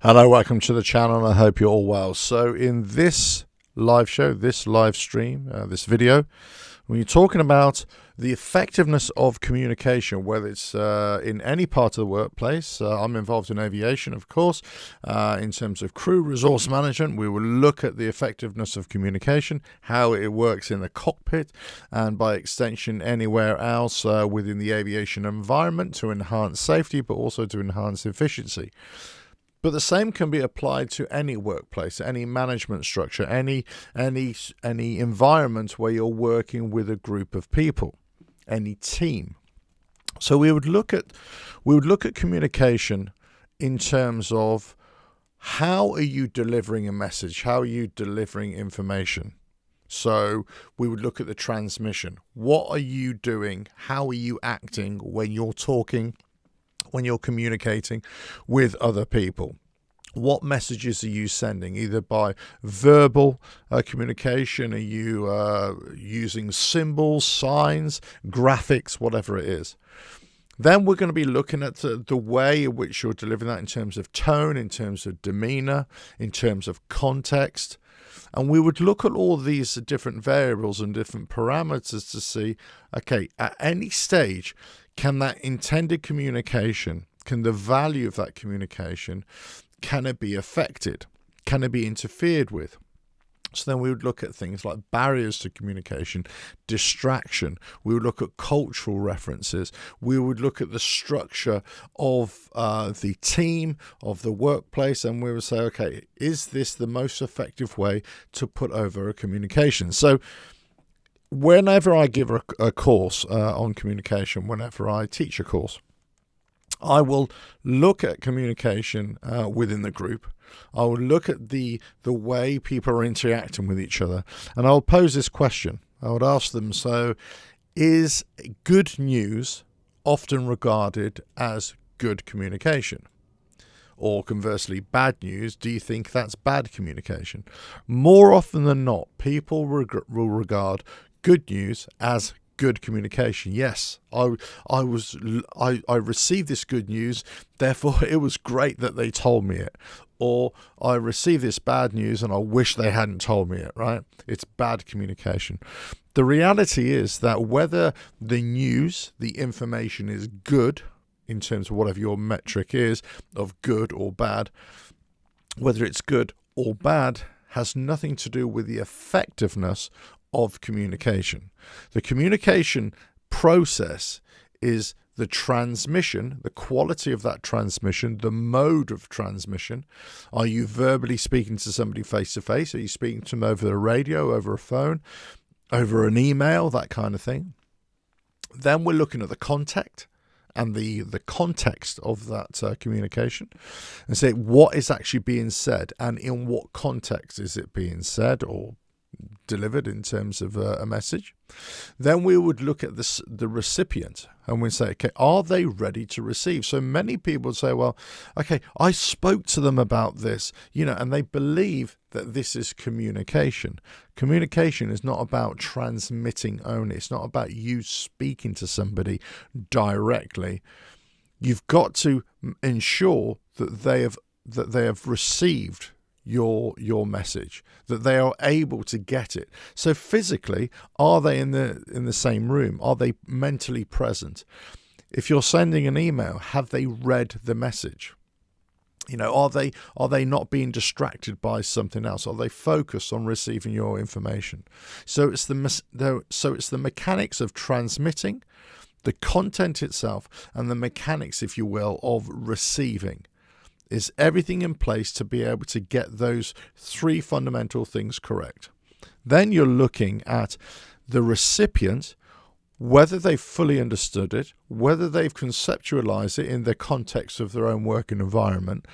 Hello, welcome to the channel, and I hope you're all well. So in this live show, this live stream, this video, when you're talking about the effectiveness of communication, whether it's in any part of the workplace, I'm involved in aviation, of course, in terms of crew resource management. We will look at the effectiveness of communication, how it works in the cockpit, and by extension anywhere else within the aviation environment to enhance safety, but also to enhance efficiency. But the same can be applied to any workplace, any management structure, any environment where you're working with a group of people, any team. So we would look at communication in terms of how are you delivering a message, how are you delivering information. So we would look at the transmission. What are you doing? How are you acting when you're talking, when you're communicating with other people? What messages are you sending, either by verbal communication? Are you using symbols, signs, graphics, whatever it is? Then we're going to be looking at the way in which you're delivering that in terms of tone, in terms of demeanor, in terms of context. And we would look at all these different variables and different parameters to see, okay, at any stage, can that intended communication, can the value of that communication, can it be affected? Can it be interfered with? So then we would look at things like barriers to communication, distraction. We would look at cultural references. We would look at the structure of the team, of the workplace, and we would say, okay, is this the most effective way to put over a communication? So whenever I give a course on communication, whenever I teach a course, I will look at communication within the group. I will look at the way people are interacting with each other, and I'll pose this question. I would ask them, so is good news often regarded as good communication? Or conversely, bad news, do you think that's bad communication? More often than not, people will regard good news as good communication. Yes, I received this good news, therefore it was great that they told me it. Or I received this bad news and I wish they hadn't told me it, right? It's bad communication. The reality is that whether the news, the information is good, in terms of whatever your metric is of good or bad, whether it's good or bad has nothing to do with the effectiveness of communication. The communication process is the transmission, the quality of that transmission, the mode of transmission. Are you verbally speaking to somebody face to face? Are you speaking to them over the radio, over a phone, over an email, that kind of thing? Then we're looking at the context and the context of that communication, and say what is actually being said and in what context is it being said or delivered in terms of a message. Then we would look at the recipient, and we'd say, okay, are they ready to receive? So many people say, well, okay, I spoke to them about this, and they believe that this is communication. Communication is not about transmitting only. It's not about you speaking to somebody directly. You've got to ensure that they have received your message, that they are able to get it. So physically, are they in the same room? Are they mentally present? If you're sending an email, have they read the message? Are they not being distracted by something else? Are they focused on receiving your information? So it's the mechanics of transmitting, the content itself, and the mechanics, if you will, of receiving. Is everything in place to be able to get those three fundamental things correct? Then you're looking at the recipient, whether they've fully understood it, whether they've conceptualized it in the context of their own working environment,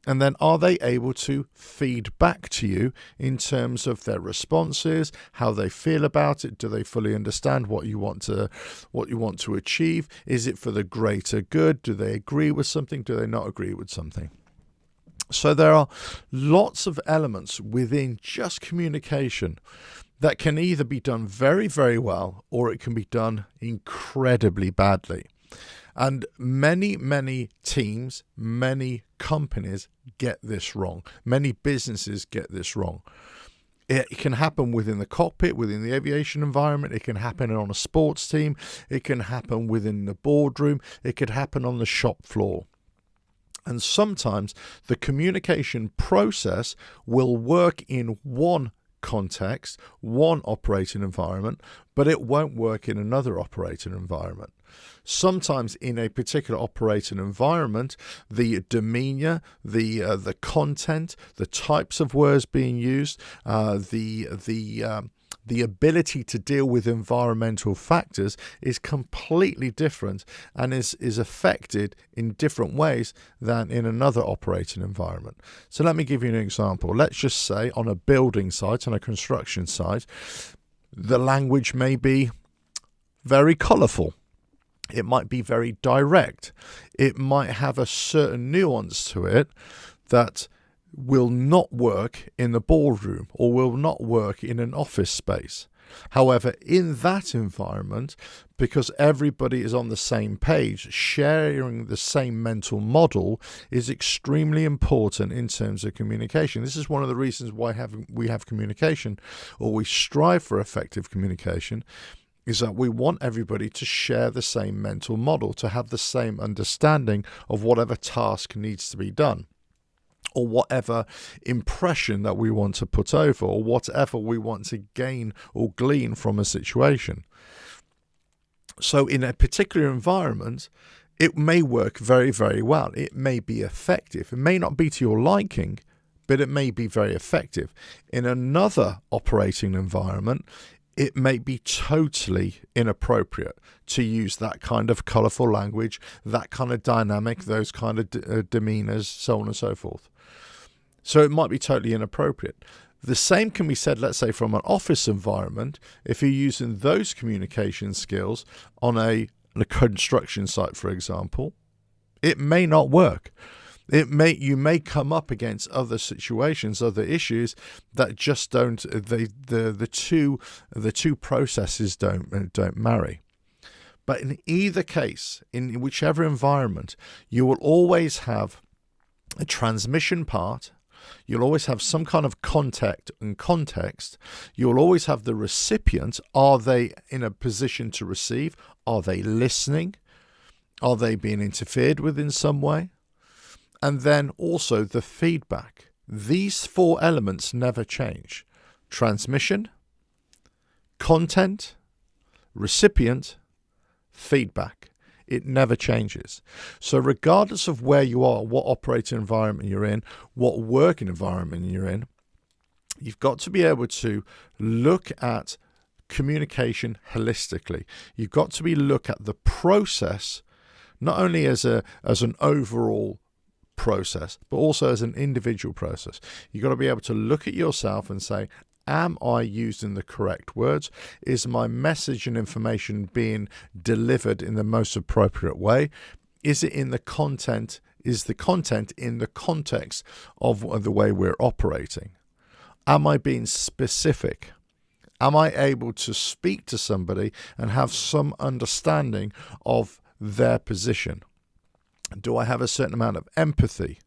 and then are they able to feed back to you in terms of their responses, how they feel about it? Do they fully understand what you want to achieve? Is it for the greater good? Do they agree with something? Do they not agree with something? So there are lots of elements within just communication that can either be done very, very well, or it can be done incredibly badly. And many teams, many companies get this wrong. Many businesses get this wrong. It can happen within the cockpit, within the aviation environment. It can happen on a sports team. It can happen within the boardroom. It could happen on the shop floor. And sometimes the communication process will work in one context, one operating environment, but it won't work in another operating environment. Sometimes in a particular operating environment, the demeanor, the content, the types of words being used, the ability to deal with environmental factors is completely different and is affected in different ways than in another operating environment. So let me give you an example. Let's just say on a building site, on a construction site, the language may be very colourful. It might be very direct. It might have a certain nuance to it that will not work in the boardroom or will not work in an office space. However, in that environment, because everybody is on the same page, sharing the same mental model is extremely important in terms of communication. This is one of the reasons why we have communication, or we strive for effective communication, is that we want everybody to share the same mental model, to have the same understanding of whatever task needs to be done, or whatever impression that we want to put over, or whatever we want to gain or glean from a situation. So in a particular environment, it may work very, very well. It may be effective. It may not be to your liking, but it may be very effective. In another operating environment, it may be totally inappropriate to use that kind of colourful language, that kind of dynamic, those kind of demeanours, so on and so forth. So it might be totally inappropriate. The same can be said, let's say, from an office environment. If you're using those communication skills on a construction site, for example, it may not work. You may come up against other situations, other issues that just don't. The two processes don't marry. But in either case, in whichever environment, you will always have a transmission part. You'll always have some kind of contact and context. You'll always have the recipient. Are they in a position to receive? Are they listening? Are they being interfered with in some way? And then also the feedback. These four elements never change. Transmission, content, recipient, feedback. It never changes. So regardless of where you are, what operating environment you're in, what working environment you're in, you've got to be able to look at communication holistically. You've got to look at the process, not only as an overall process, but also as an individual process. You've got to be able to look at yourself and say, am I using the correct words? Is my message and information being delivered in the most appropriate way? Is it in the content? Is the content in the context of the way we're operating? Am I being specific? Am I able to speak to somebody and have some understanding of their position? Do I have a certain amount of empathy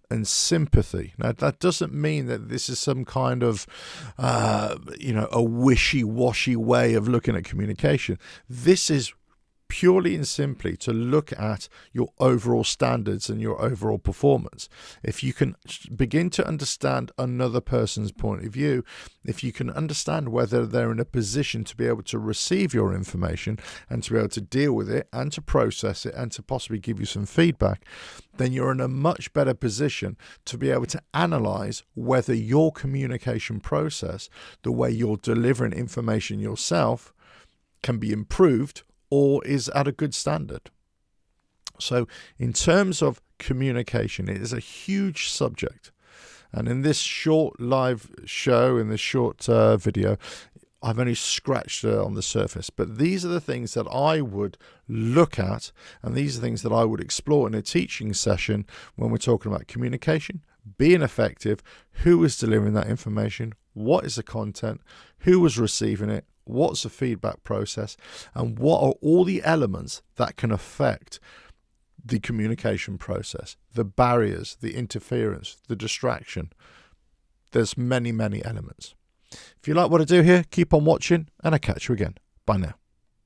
and sympathy? Now, that doesn't mean that this is some kind of, a wishy-washy way of looking at communication. This is purely and simply to look at your overall standards and your overall performance. If you can begin to understand another person's point of view, if you can understand whether they're in a position to be able to receive your information and to be able to deal with it and to process it and to possibly give you some feedback, then you're in a much better position to be able to analyze whether your communication process, the way you're delivering information yourself, can be improved or is at a good standard. So in terms of communication, it is a huge subject. And in this short live show, in this short video, I've only scratched on the surface. But these are the things that I would look at, and these are things that I would explore in a teaching session when we're talking about communication, being effective, who is delivering that information, what is the content, who was receiving it, what's the feedback process, and what are all the elements that can affect the communication process, the barriers, the interference, the distraction. There's many, many elements. If you like what I do here, keep on watching, and I'll catch you again. Bye now.